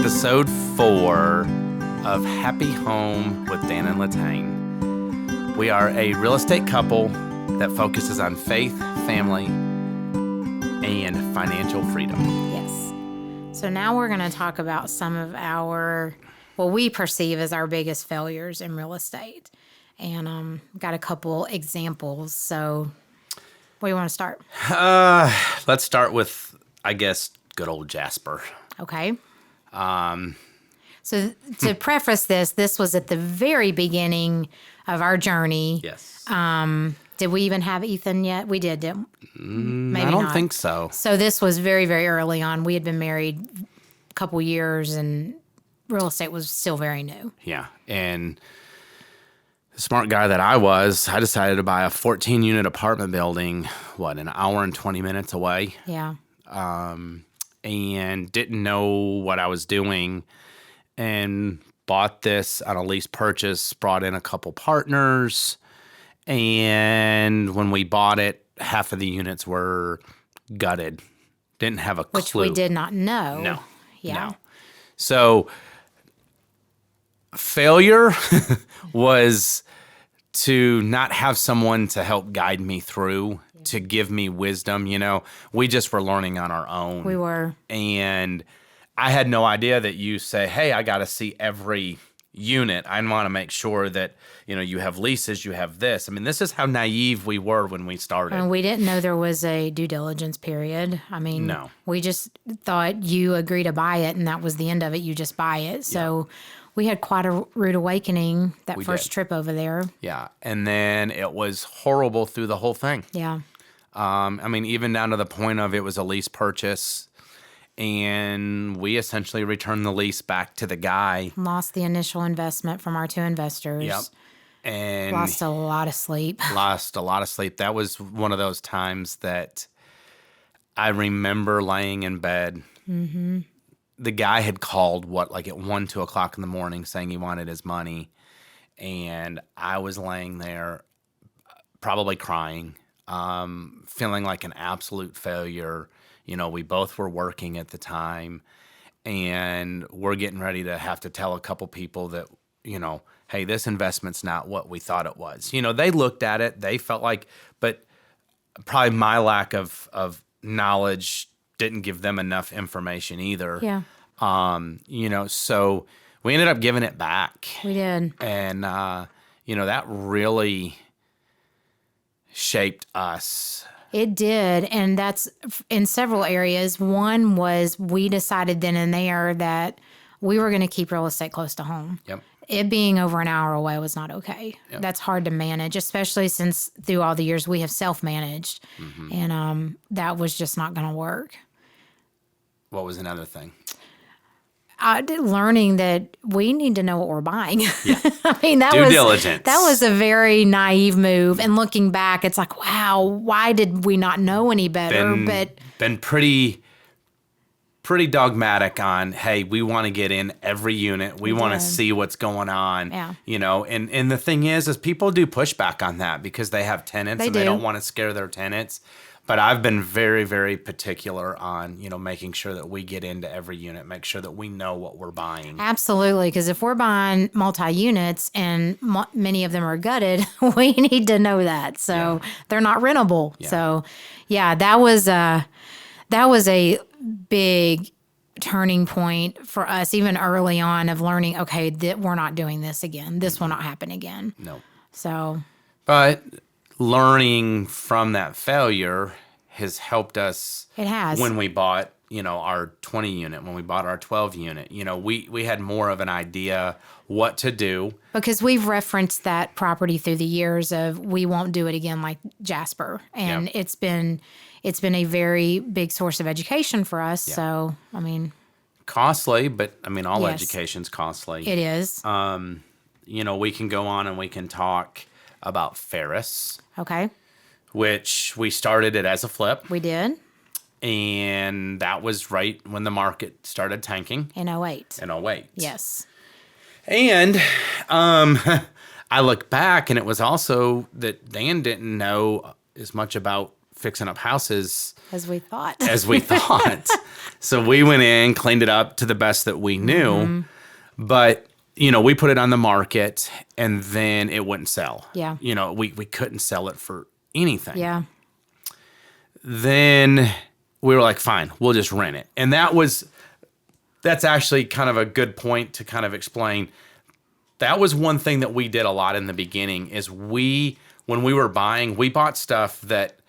episode 4 of Happy Home with Dan and Latane. We are a real estate couple that focuses on faith, family, and financial freedom. Yes. So now we're going to talk about some of what we perceive as our biggest failures in real estate. And got a couple examples. So where do you want to start? Let's start with, I guess, good old Jasper. Okay. So to preface this was at the very beginning of our journey. Yes. Did we even have Ethan yet? We did, didn't we? Maybe I don't not. think so. So this was very, very early on. We had been married a couple years and real estate was still very new. Yeah. And the smart guy that I decided to buy a 14-unit apartment building, an hour and 20 minutes away. Yeah. And didn't know what I was doing and bought this on a lease purchase, brought in a couple partners. And when we bought it, half of the units were gutted. Didn't have a clue. Which we did not know. No. Yeah. No. So failure was to not have someone to help guide me through, to give me wisdom. We just were learning on our own. We were. And I had no idea that you say, hey, I got to see every unit. I want to make sure that, you have leases, you have this. I mean, this is how naive we were when we started. And we didn't know there was a due diligence period. I mean, No. We just thought you agree to buy it and that was the end of it. You just buy it. So we had quite a rude awakening that first trip over there. Yeah. And then it was horrible through the whole thing. Yeah. Even down to the point of it was a lease purchase, and we essentially returned the lease back to the guy. Lost the initial investment from our two investors. Yep. And lost a lot of sleep. That was one of those times that I remember laying in bed. Mm-hmm. The guy had called, at 1, 2 o'clock in the morning saying he wanted his money. And I was laying there probably crying, feeling like an absolute failure. We both were working at the time, and we're getting ready to have to tell a couple people that, hey, this investment's not what we thought it was. They looked at it, they felt like, but probably my lack of knowledge didn't give them enough information either. Yeah. So we ended up giving it back. We did. And, that really shaped us. It did, and that's in several areas. One was we decided then and there that we were going to keep real estate close to home. Yep. It being over an hour away was not okay. Yep. That's hard to manage, especially since through all the years we have self-managed, and that was just not going to work. What was another thing? Learning that we need to know what we're buying. Yeah. Due diligence. That was a very naive move. And looking back, it's like, wow, why did we not know any better? Been pretty dogmatic on, hey, we want to get in every unit. We want to see what's going on. Yeah. And the thing is people do pushback on that because they have tenants and they don't want to scare their tenants. But I've been very, very particular on, making sure that we get into every unit, make sure that we know what we're buying. Absolutely, because if we're buying multi-units and many of them are gutted, we need to know that. So they're not rentable. Yeah. So, that was a big turning point for us, even early on, of learning, okay, that we're not doing this again. This will not happen again. No. So. But learning from that failure has helped us. It has. When we bought, our 20 unit, when we bought our 12 unit, we had more of an idea what to do. Because we've referenced that property through the years of we won't do it again like Jasper. And it's been a very big source of education for us. Yeah. So, costly, but all education's costly. It is. We can go on and we can talk about Ferris. Okay. Which we started it as a flip. We did. And that was right when the market started tanking. In 08. In 08. Yes. And I look back, and it was also that Dan didn't know as much about fixing up houses as we thought. So we went in, cleaned it up to the best that we knew. But, we put it on the market and then it wouldn't sell. Yeah. We couldn't sell it for anything. Yeah. Then we were like, fine, we'll just rent it. And that's actually kind of a good point to kind of explain. That was one thing that we did a lot in the beginning is when we were buying, we bought stuff that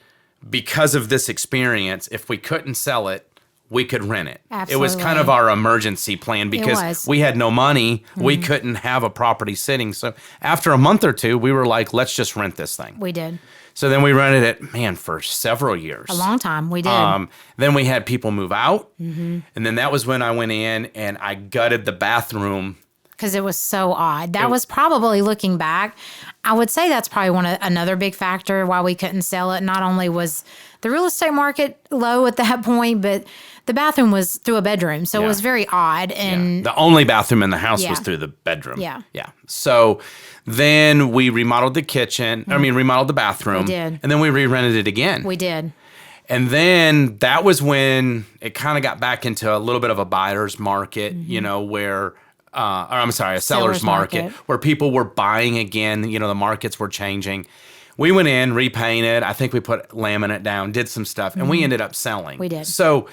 because of this experience, if we couldn't sell it, we could rent it. Absolutely. It was kind of our emergency plan because we had no money. We couldn't have a property sitting. So after a month or two, we were like, let's just rent this thing. We did. So then we rented it, for several years. A long time. We did. Then we had people move out. And then that was when I went in and I gutted the bathroom. Because it was so odd. That was probably, looking back, I would say that's probably another big factor why we couldn't sell it. Not only was the real estate market low at that point, but the bathroom was through a bedroom. So it was very odd. And the only bathroom in the house was through the bedroom. Yeah. Yeah. So then we remodeled the kitchen. Remodeled the bathroom. We did. And then we re-rented it again. We did. And then that was when it kind of got back into a little bit of a buyer's market, where... a seller's market where people were buying again. The markets were changing. We went in, repainted. I think we put laminate down, did some stuff, and we ended up selling. We did. So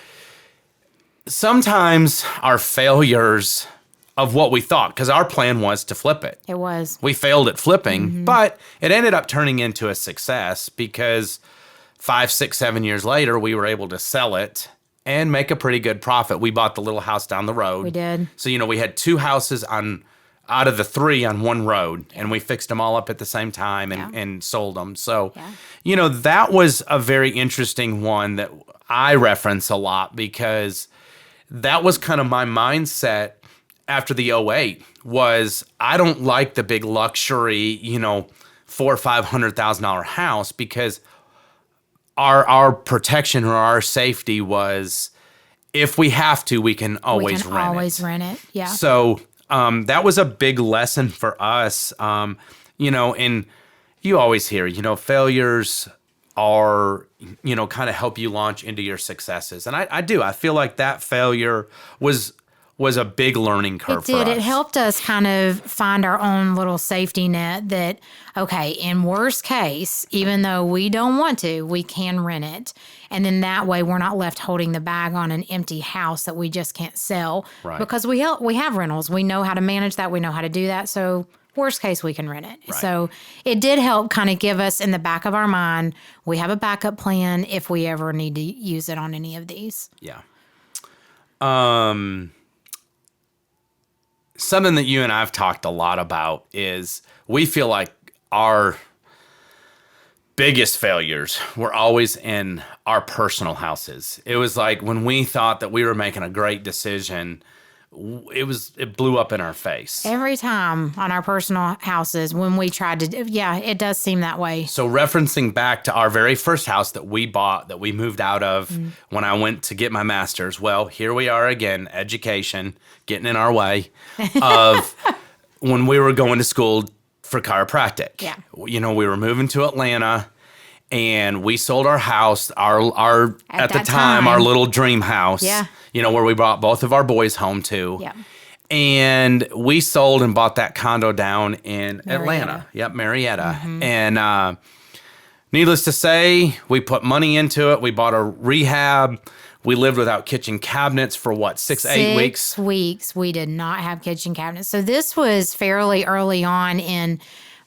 sometimes our failures of what we thought, because our plan was to flip it. It was. We failed at flipping, but it ended up turning into a success because 5, 6, 7 years later, we were able to sell it and make a pretty good profit. We bought the little house down the road. We did. So, we had 2 houses out of the 3 on one road, and we fixed them all up at the same time and sold them. So, that was a very interesting one that I reference a lot because that was kind of my mindset after the '08 was I don't like the big luxury, $400,000 or $500,000 house because our protection or our safety was if we have to, we can always rent it. Yeah. So that was a big lesson for us. And you always hear, failures are, kind of help you launch into your successes. And I do. I feel like that failure was a big learning curve for us. It helped us kind of find our own little safety net that, okay, in worst case, even though we don't want to, we can rent it. And then that way we're not left holding the bag on an empty house that we just can't sell. Right. Because we have rentals. We know how to manage that. We know how to do that. So worst case, we can rent it. Right. So it did help kind of give us in the back of our mind, we have a backup plan if we ever need to use it on any of these. Yeah. Something that you and I've talked a lot about is we feel like our biggest failures were always in our personal houses. It was like when we thought that we were making a great decision, it blew up in our face. Every time on our personal houses when we tried to, it does seem that way. So referencing back to our very first house that we bought, that we moved out of when I went to get my master's, well, here we are again, education, getting in our way of when we were going to school for chiropractic. Yeah. We were moving to Atlanta and we sold our house, our at the time, our little dream house. Yeah. Where we brought both of our boys home to. Yeah. And we sold and bought that condo down in Atlanta. Yep, Marietta. And needless to say, we put money into it. We bought a rehab. We lived without kitchen cabinets for 8 weeks? 6 weeks. We did not have kitchen cabinets. So this was fairly early on in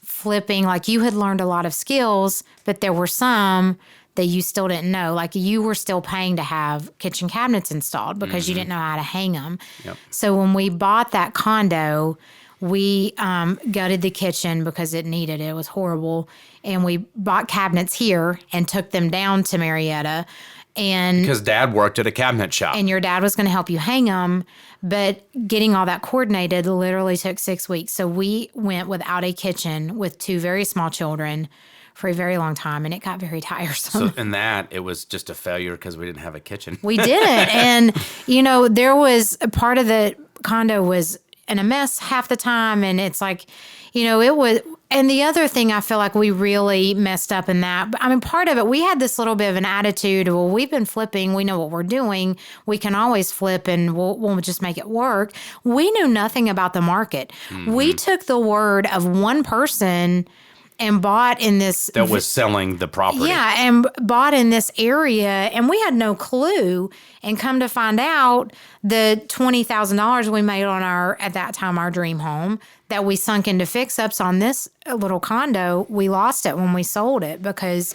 flipping. Like you had learned a lot of skills, but there were some that you still didn't know. Like you were still paying to have kitchen cabinets installed because you didn't know how to hang them. Yep. So when we bought that condo, we gutted the kitchen because it needed it. It was horrible. And we bought cabinets here and took them down to Marietta. And because Dad worked at a cabinet shop. And your dad was going to help you hang them. But getting all that coordinated literally took 6 weeks. So we went without a kitchen with 2 very small children for a very long time, and it got very tiresome. So in that, it was just a failure because we didn't have a kitchen. We didn't. And, there was a part of the condo was in a mess half the time. And it's like, it was, And the other thing I feel like we really messed up in that, I mean, part of it, we had this little bit of an attitude, well, we've been flipping. We know what we're doing. We can always flip and we'll just make it work. We knew nothing about the market. We took the word of one person and bought in this... That was selling the property. Yeah, and bought in this area, and we had no clue. And come to find out, the $20,000 we made on at that time, our dream home, that we sunk into fix-ups on this little condo, we lost it when we sold it because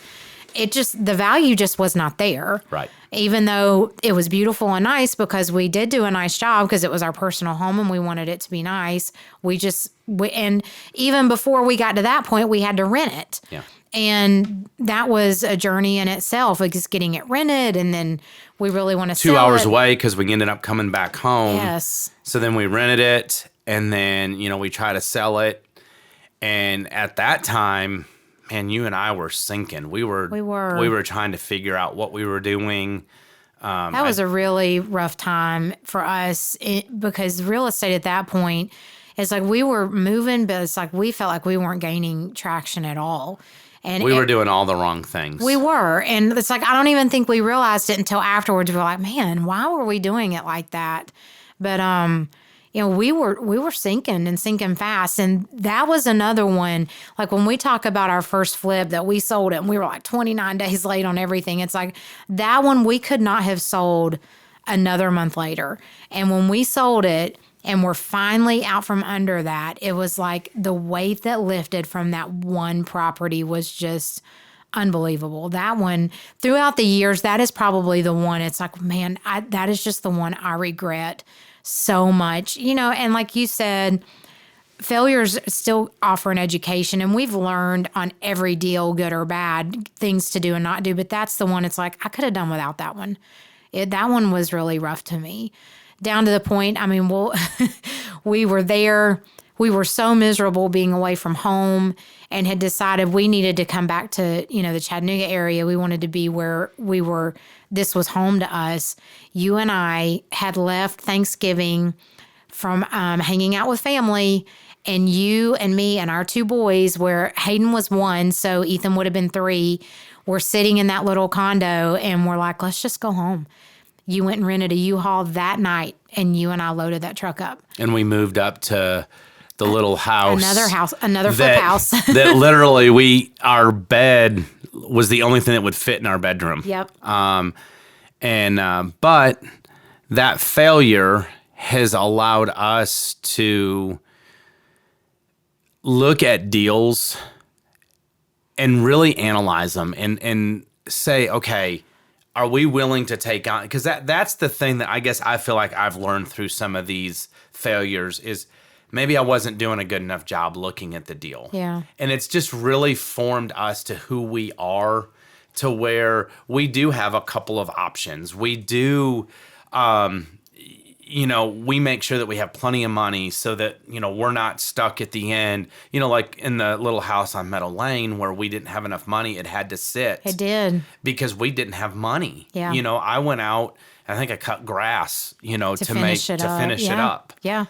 the value just was not there. Right. Even though it was beautiful and nice, because we did do a nice job because it was our personal home and we wanted it to be nice. And even before we got to that point, we had to rent it. Yeah. And that was a journey in itself, like just getting it rented. And then we really want to sell 2 hours it. away because we ended up coming back home. Yes. So then we rented it, and then, we try to sell it. And at that time, man, you and I were sinking. We were trying to figure out what we were doing. That was a really rough time for us because real estate at that point, it's like we were moving, but it's like we felt like we weren't gaining traction at all. And we were doing all the wrong things. We were. And it's like, I don't even think we realized it until afterwards. We were like, man, why were we doing it like that? But, we were sinking fast. And that was another one. Like when we talk about our first flip that we sold it and we were like 29 days late on everything. It's like that one we could not have sold another month later. And when we sold it, and we're finally out from under that, it was like the weight that lifted from that one property was just unbelievable. That one, throughout the years, that is probably the one. It's like, man, that is just the one I regret so much. And like you said, failures still offer an education, and we've learned on every deal, good or bad, things to do and not do. But that's the one, it's like, I could have done without that one. That one was really rough to me. Down to the point, I mean, we were there. We were so miserable being away from home and had decided we needed to come back to, the Chattanooga area. We wanted to be where we were. This was home to us. You and I had left Thanksgiving from hanging out with family, and you and me and our two boys, where Hayden was 1, so Ethan would have been 3, were sitting in that little condo, and we're like, let's just go home. You went and rented a U-Haul that night, and you and I loaded that truck up. And we moved up to the little house. Another flip house. That literally, our bed was the only thing that would fit in our bedroom. Yep. But that failure has allowed us to look at deals and really analyze them and say, okay, are we willing to take on? Because that's the thing that I guess I feel like I've learned through some of these failures is maybe I wasn't doing a good enough job looking at the deal. Yeah. And it's just really formed us to who we are, to where we do have a couple of options. We do, we make sure that we have plenty of money so that, we're not stuck at the end. Like in the little house on Meadow Lane where we didn't have enough money, it had to sit. It did. Because we didn't have money. Yeah. I went out, I think I cut grass, to finish it up. Yeah.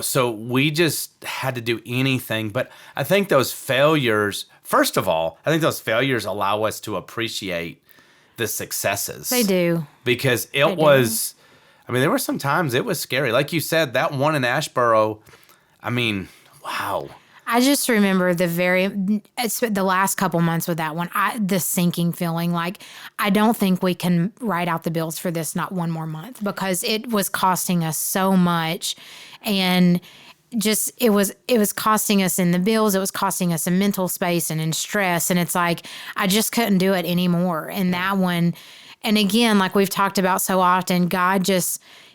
So we just had to do anything. But I think those failures, first of all, allow us to appreciate the successes. They do. Because there were some times it was scary. Like you said, that one in Asheboro, wow. I just remember the last couple months with that one, the sinking feeling. Like, I don't think we can write out the bills for this not one more month because it was costing us so much. And just, it was costing us in the bills. It was costing us in mental space and in stress. And it's like, I just couldn't do it anymore. And that one, and again, like we've talked about so often, God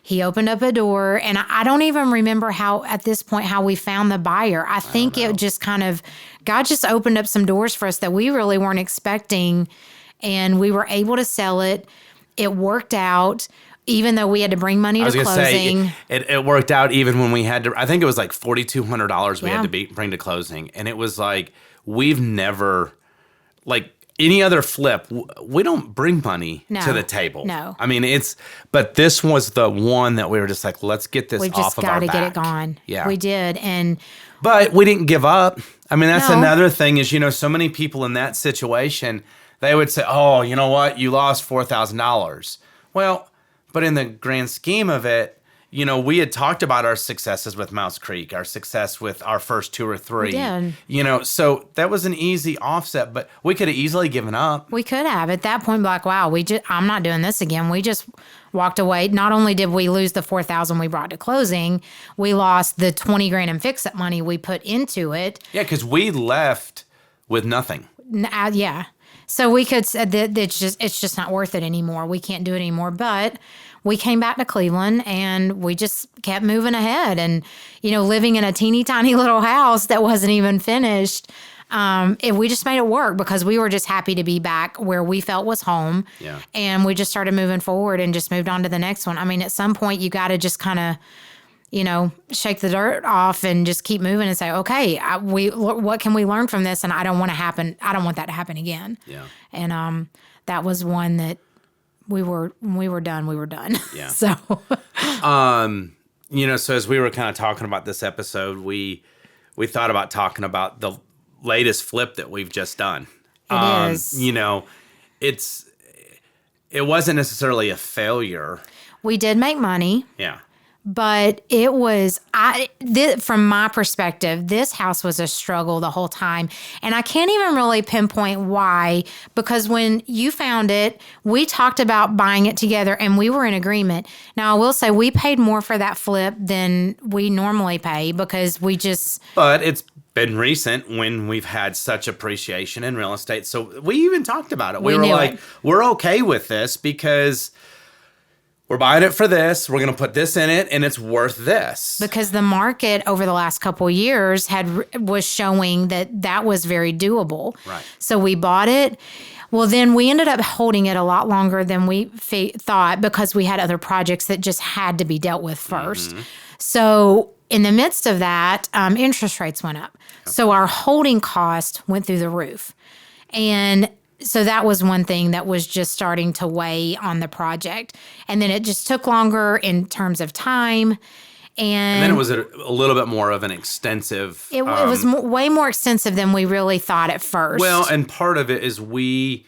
He opened up a door, and I don't even remember how we found the buyer. I think it just God just opened up some doors for us that we really weren't expecting, and we were able to sell it. It worked out, even though we had to bring money to closing. It worked out even when we had to, I think it was like $4,200 we had to bring to closing. And it was like, we've never, like, any other flip, we don't bring money to the table. No. But this was the one that we were just like, let's get this off of our back. We just got to get it gone. Yeah. We did. But we didn't give up. I mean, that's No. another thing is, so many people in that situation, they would say, oh, you know what? You lost $4,000. Well, but in the grand scheme of it, we had talked about our successes with Mouse Creek, our success with our first 2 or 3. did. So that was an easy offset, but we could have easily given up. We could have at that point, be like, wow, I'm not doing this again. We just walked away. Not only did we lose the $4,000 we brought to closing, we lost the 20 grand in fix-it money we put into it. Yeah, because we left with nothing. Yeah. So we could say that it's just not worth it anymore. We can't do it anymore. But we came back to Cleveland and we just kept moving ahead. And, living in a teeny tiny little house that wasn't even finished, we just made it work because we were just happy to be back where we felt was home. Yeah. And we just started moving forward and just moved on to the next one. I mean, at some point you got to just kind of, shake the dirt off and just keep moving and say, okay, what can we learn from this? And I don't want that to happen again. Yeah. And that was one that we were done. Yeah. So, so as we were kind of talking about this episode, we thought about talking about the latest flip that we've just done. It is. It wasn't necessarily a failure. We did make money. Yeah. But it was, from my perspective, this house was a struggle the whole time. And I can't even really pinpoint why, because when you found it, we talked about buying it together and we were in agreement. Now, I will say we paid more for that flip than we normally pay because we just... But it's been recent when we've had such appreciation in real estate. So we even talked about it. We were like, we're okay with this because... we're buying it for this. We're going to put this in it, and it's worth this. Because the market over the last couple of years was showing that was very doable. Right. So we bought it. Well, then we ended up holding it a lot longer than we thought because we had other projects that just had to be dealt with first. Mm-hmm. So in the midst of that, interest rates went up. Okay. So our holding cost went through the roof. And so that was one thing that was just starting to weigh on the project. And then it just took longer in terms of time. And then it was a little bit more of an extensive... It was way more extensive than we really thought at first. Well, and part of it is we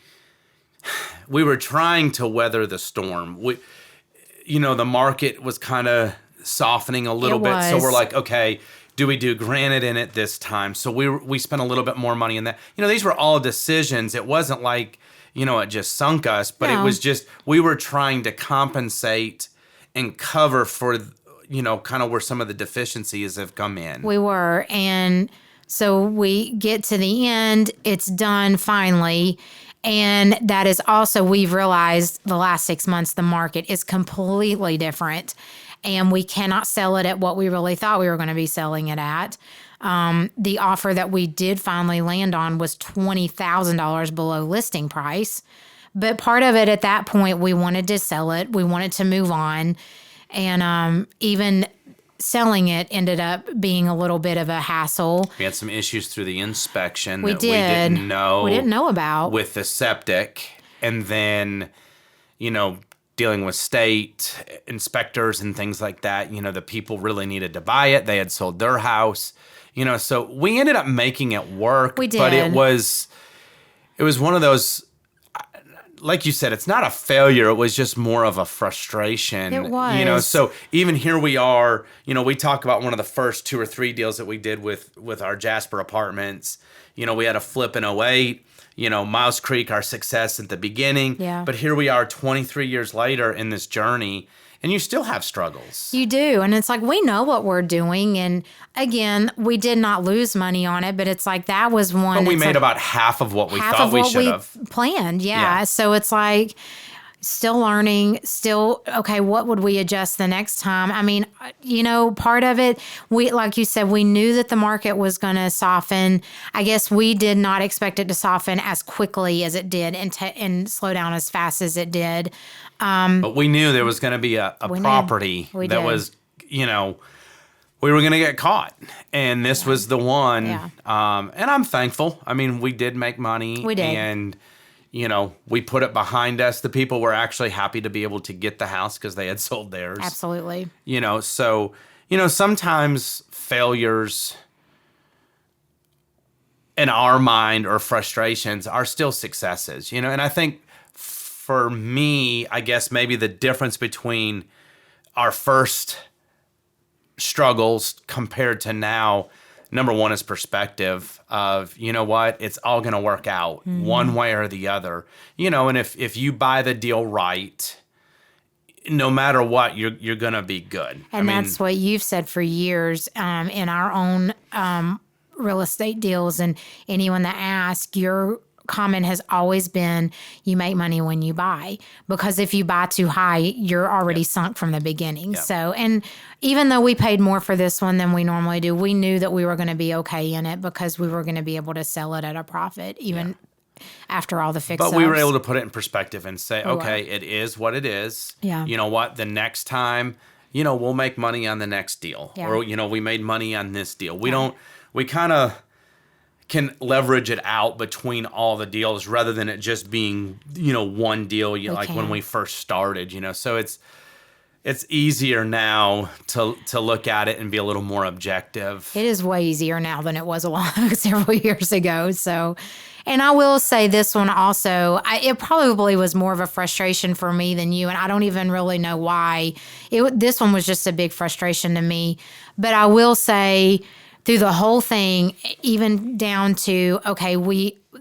were trying to weather the storm. The market was kind of softening a little bit. So we're like, okay... do we do granite in it this time? So we spent a little bit more money in that. These were all decisions. It wasn't like, it just sunk us, but It was just, we were trying to compensate and cover for, kind of where some of the deficiencies have come in. We were. And so we get to the end, it's done finally. And that is also, we've realized the last 6 months, the market is completely different. And we cannot sell it at what we really thought we were going to be selling it at. The offer that we did finally land on was $20,000 below listing price. But part of it at that point, we wanted to sell it. We wanted to move on. And even selling it ended up being a little bit of a hassle. We had some issues through the inspection we didn't know about. With the septic. And then, dealing with state inspectors and things like that, the people really needed to buy it. They had sold their house, so we ended up making it work. We did. But it was one of those, like you said, it's not a failure. It was just more of a frustration. It was. So even here we are, we talk about one of the first 2 or 3 deals that we did with our Jasper apartments. We had a flip in 2008. Mouse Creek, our success at the beginning. Yeah. But here we are 23 years later in this journey, and you still have struggles. You do. And it's like, we know what we're doing. And again, we did not lose money on it, but it's like that was one. But we made about half of what we thought we should have planned. Yeah. So it's like, still learning, okay, what would we adjust the next time? I mean, part of it, like you said, we knew that the market was going to soften. I guess we did not expect it to soften as quickly as it did and slow down as fast as it did. But we knew there was going to be a property that was, we were going to get caught. And this was the one. Yeah. And I'm thankful. I mean, we did make money. We did. And we put it behind us. The people were actually happy to be able to get the house because they had sold theirs. Absolutely. So, sometimes failures in our mind or frustrations are still successes, And I think for me, I guess maybe the difference between our first struggles compared to now, number one is perspective of, you know what, it's all going to work out one way or the other, and if you buy the deal right, no matter what, you're going to be good. And that's what you've said for years in our own real estate deals. And anyone that asks, your comment has always been, you make money when you buy. Because if you buy too high, you're already sunk from the beginning. So, and even though we paid more for this one than we normally do, we knew that we were going to be okay in it because we were going to be able to sell it at a profit, even after all the fix-ups. But we were able to put it in perspective and say, okay, it is what it is. Yeah. You know what? The next time, we'll make money on the next deal. Yeah. Or, we made money on this deal. We kind of can leverage it out between all the deals rather than it just being, one deal like when we first started, So it's easier now to look at it and be a little more objective. It is way easier now than it was several years ago. So, and I will say this one also, it probably was more of a frustration for me than you, and I don't even really know why. This one was just a big frustration to me. But I will say, through the whole thing, even down to, okay,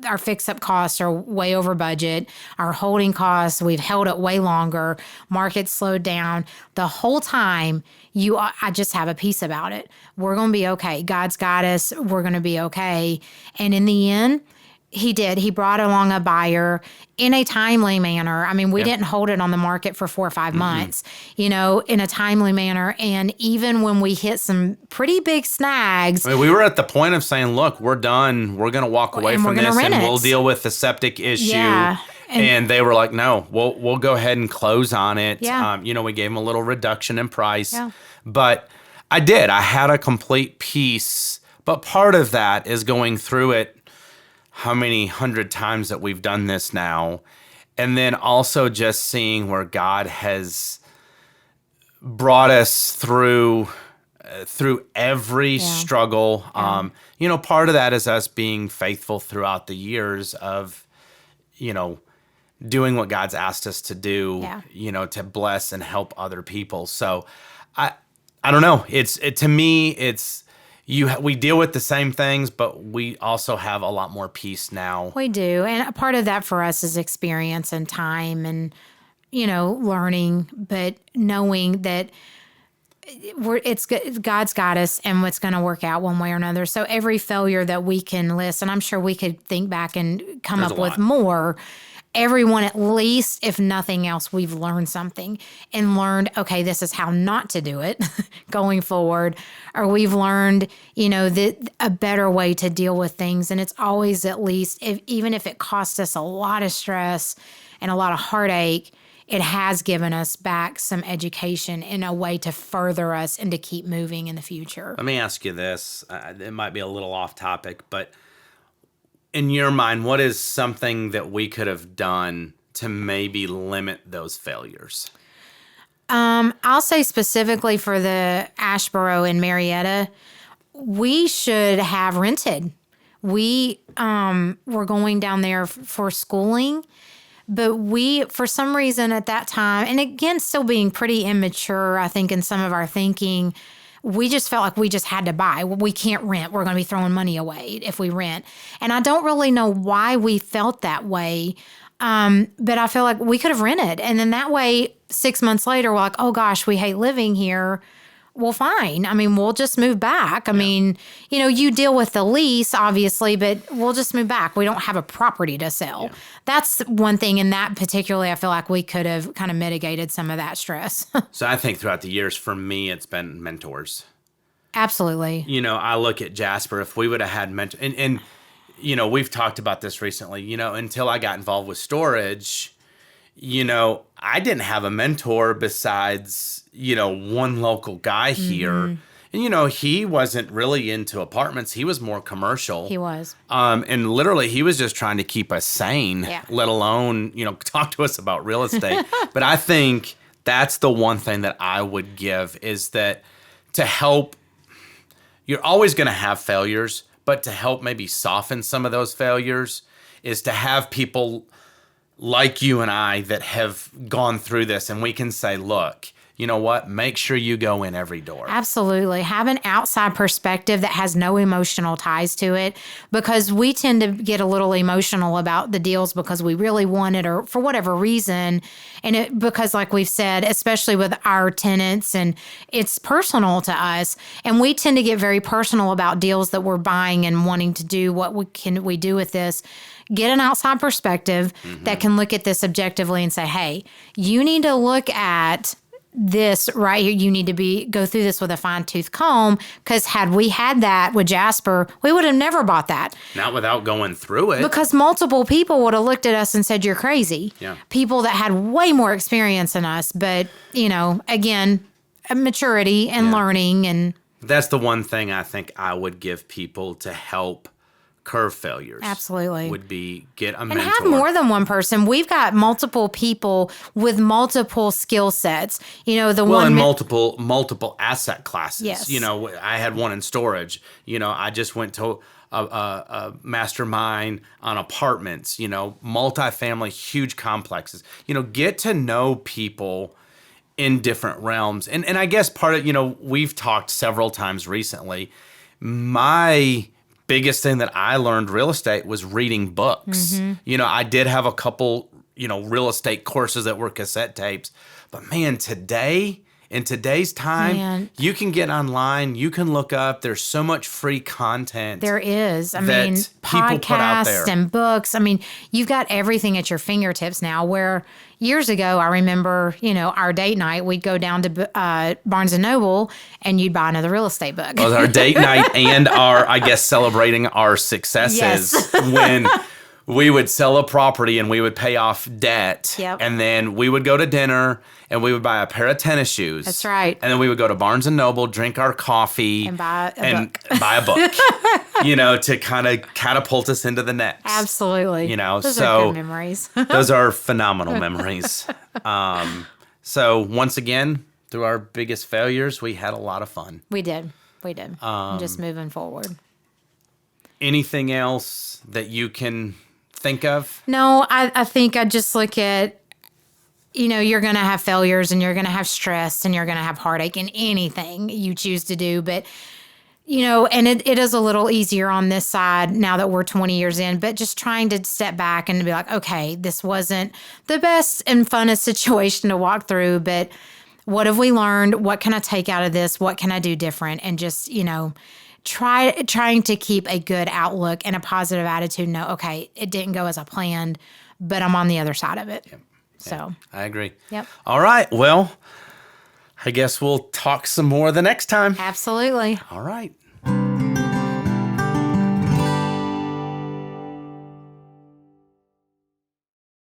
our fix-up costs are way over budget. Our holding costs, we've held it way longer. Market slowed down. The whole time, I just have a peace about it. We're going to be okay. God's got us. We're going to be okay. And in the end, he did. He brought along a buyer in a timely manner. I mean, we didn't hold it on the market for 4 or 5 months, in a timely manner. And even when we hit some pretty big snags. I mean, we were at the point of saying, look, we're done. We're going to walk away from this and we'll deal with the septic issue. Yeah. And they were like, no, we'll go ahead and close on it. Yeah. We gave them a little reduction in price. Yeah. But I had a complete peace. But part of that is going through it how many 100 times that we've done this now. And then also just seeing where God has brought us through every struggle. Yeah. Part of that is us being faithful throughout the years of, doing what God's asked us to do, to bless and help other people. So I don't know. To me, we deal with the same things, but we also have a lot more peace now. We do. And a part of that for us is experience and time and, learning, but knowing that God's got us and it's going to work out one way or another. So every failure that we can list, and I'm sure we could think back and come up with more. Everyone, at least, if nothing else, we've learned something and learned, okay, this is how not to do it going forward. Or we've learned, a better way to deal with things. And it's always, at least, even if it costs us a lot of stress and a lot of heartache, it has given us back some education in a way to further us and to keep moving in the future. Let me ask you this. It might be a little off topic, but in your mind, what is something that we could have done to maybe limit those failures? I'll say specifically for the Asheboro in Marietta, we should have rented. We were going down there for schooling, but for some reason at that time, and again, still being pretty immature, I think, in some of our thinking, we just felt like we just had to buy. We can't rent. We're going to be throwing money away if we rent. And I don't really know why we felt that way, but I feel like we could have rented. And then that way, 6 months later, we're like, oh gosh, we hate living here. Well, fine. I mean, we'll just move back. I mean, you deal with the lease, obviously, but we'll just move back. We don't have a property to sell. Yeah. That's one thing. And that particularly, I feel like we could have kind of mitigated some of that stress. So I think throughout the years, for me, it's been mentors. Absolutely. I look at Jasper. If we would have had mentors, and we've talked about this recently, until I got involved with storage, I didn't have a mentor besides, one local guy here. And, he wasn't really into apartments. He was more commercial. He was. And literally, he was just trying to keep us sane, let alone, talk to us about real estate. But I think that's the one thing that I would give is that to help, you're always going to have failures, but to help maybe soften some of those failures is to have people like you and I that have gone through this, and we can say, look, you know what? Make sure you go in every door. Absolutely. Have an outside perspective that has no emotional ties to it, because we tend to get a little emotional about the deals because we really want it or for whatever reason. And because like we've said, especially with our tenants, and it's personal to us, and we tend to get very personal about deals that we're buying and wanting to do. What we do with this? Get an outside perspective that can look at this objectively and say, hey, you need to look at this right here. You need to go through this with a fine tooth comb, because had we had that with Jasper, we would have never bought that. Not without going through it. Because multiple people would have looked at us and said, you're crazy. Yeah. People that had way more experience than us. But, again, maturity and learning. And that's the one thing I think I would give people to help curve failures. Absolutely. Would be get a and mentor. have more than one person. We've got multiple people with multiple skill sets. And multiple asset classes. Yes. I had one in storage. I just went to a mastermind on apartments. Multifamily, huge complexes. Get to know people in different realms. And I guess part of, we've talked several times recently. My biggest thing that I learned real estate was reading books. I did have a couple, real estate courses that were cassette tapes. But man, in today's time, you can get online, you can look up, there's so much free content. There is. Podcasts and books. You've got everything at your fingertips now, where years ago, I remember, our date night, we'd go down to Barnes & Noble and you'd buy another real estate book. Well, our date night and celebrating our successes when we would sell a property and we would pay off debt. Yep. And then we would go to dinner and we would buy a pair of tennis shoes. That's right. And then we would go to Barnes & Noble, drink our coffee. And buy a book. To kind of catapult us into the next. Absolutely. Those are good memories. Those are phenomenal memories. So once again, through our biggest failures, we had a lot of fun. We did. Just moving forward. Anything else that you can think of? No, I think I just look at, you're going to have failures and you're going to have stress and you're going to have heartache in anything you choose to do. But, and it is a little easier on this side now that we're 20 years in, but just trying to step back and be like, okay, this wasn't the best and funnest situation to walk through, but what have we learned? What can I take out of this? What can I do different? And just, trying to keep a good outlook and a positive attitude. No, okay, it didn't go as I planned, but I'm on the other side of it. Yep. So I agree. Yep. All right. Well, I guess we'll talk some more the next time. Absolutely. All right.